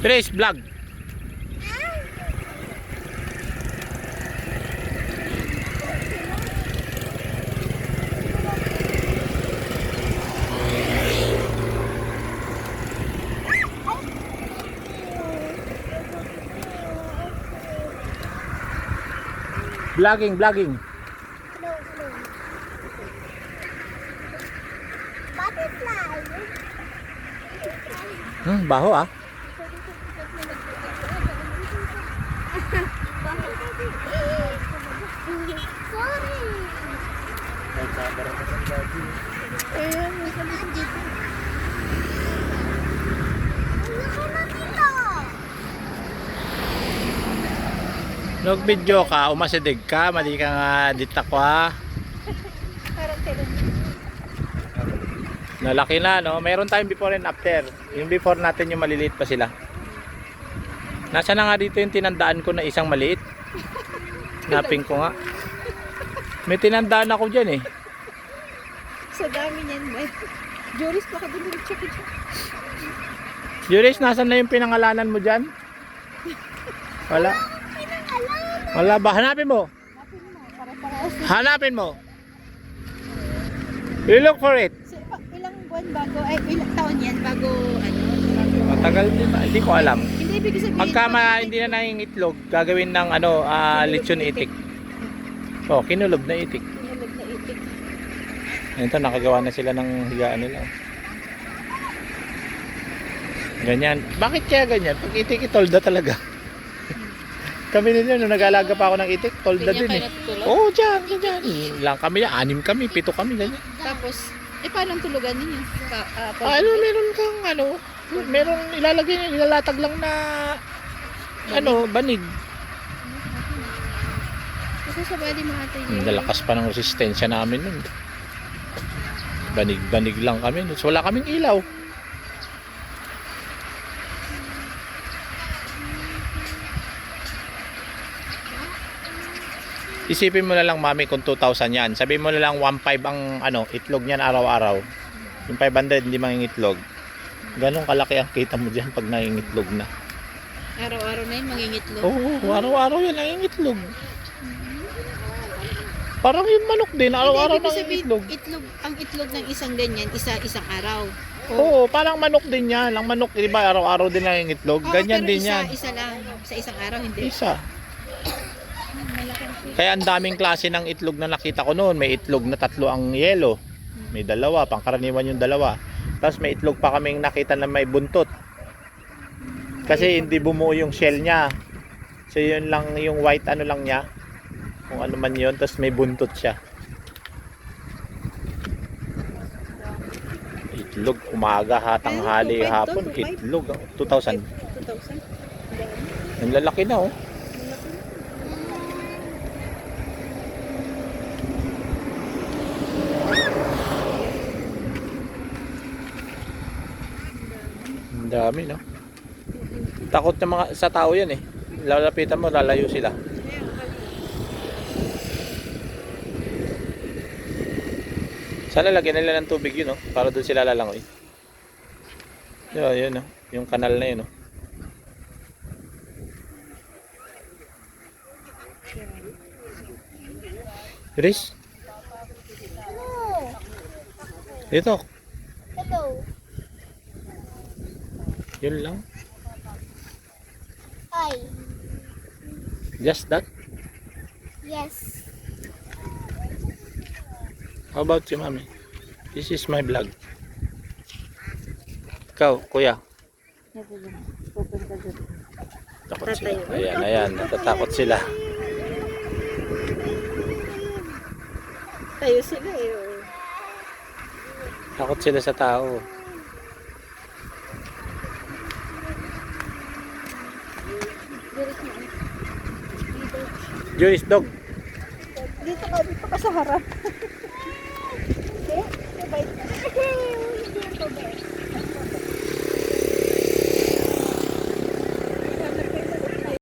Trace vlog. Vlogging. Hello. Butterfly. Baho ah. Sorry. Nag-video ka, umasidig ka, mali ka nga dita ko ha. Nalaki na no, mayroon tayong before and after. Yung before natin yung maliliit pa sila. Nasa na nga dito yung tinandaan ko na isang maliit. Naping ko nga. May tinandaan ako dyan eh. Sa dami niyan ba? Joris, baka dumulit siya. Juris, nasan na yung pinangalanan mo dyan? Wala. Wala ba? Hanapin mo. Hanapin mo. You look for it. So, ilang buwan bago, ay ilang taon yan bago ano? Matagal din ba? Hindi ko alam. Hindi ibig sabihin. Pagka hindi na nangingitlog, gagawin ng ano, lechon itik. Oh, kinulog na itik. Kinulog na itik. Ito, nakagawa na sila ng higaan nila. Ganyan. Bakit kaya ganyan? Pag itik, tolda talaga. Kami nila, nung nag-alaga pa ako ng itik, tolda Ganyan din kayo eh. natutulog? Oo, dyan. Lang kami, 6 kami, 7 kami, ganyan. Tapos, paano ang tulugan ninyo? Ano, meron kang ano, meron ilalagay niya, ilalatag lang na ano, banig. Kasi sa bali mga ate yun. Nalakas pa ng resistensya namin nun. Banig lang kami. So, wala kaming ilaw. Isipin mo na lang mami kung 2,000 yan. Sabihin mo na lang 1,500 ang ano, itlog niyan araw-araw. Yung 500 hindi mangingitlog. Ganun kalaki ang kita mo diyan pag nangingitlog na. Araw-araw na yun mangingitlog. Oo, araw-araw yan nangingitlog. Parang yung manok din, araw-araw Hindi, ibig sabihin, nangingitlog. ang itlog ng isang ganyan, isang araw. Oo, parang manok din yan. Ang manok, di ba, araw-araw din nangingitlog. Oo, Ganyan pero din yan. Isa lang. Sa isang araw, hindi. Isa. Kaya ang daming klase ng itlog na nakita ko noon. May itlog na 3 ang yellow. May 2, pangkaraniwan yung 2. Tapos may itlog pa kaming nakita na may buntot. Kasi hindi bumuo yung shell niya. So yun lang yung white ano lang niya. Kung ano man yun. Tapos may buntot siya. Itlog, umaga, hatanghali, hapon. Itlog, 2,000. 2,000? Ang lalaki na oh. Ang dami no. Takot ng mga sa tao yan eh. Lalapitan mo, lalayo sila. Sana lagyan nila ng tubig yun no, para doon sila lalangoy. Yun no, yung kanal na yun no. Chris? Hello. Dito. Hello. Yun lang. Hi. Just that. Yes. How about you, mami? This is my vlog. Ikaw, kuya. Pupunta doon. Takot sila. Ayan, natatakot sila. Tayo sila eh. Oh. Takot sila sa tao. Joyce, dog. Dito ka sa harap. Okay? Bye.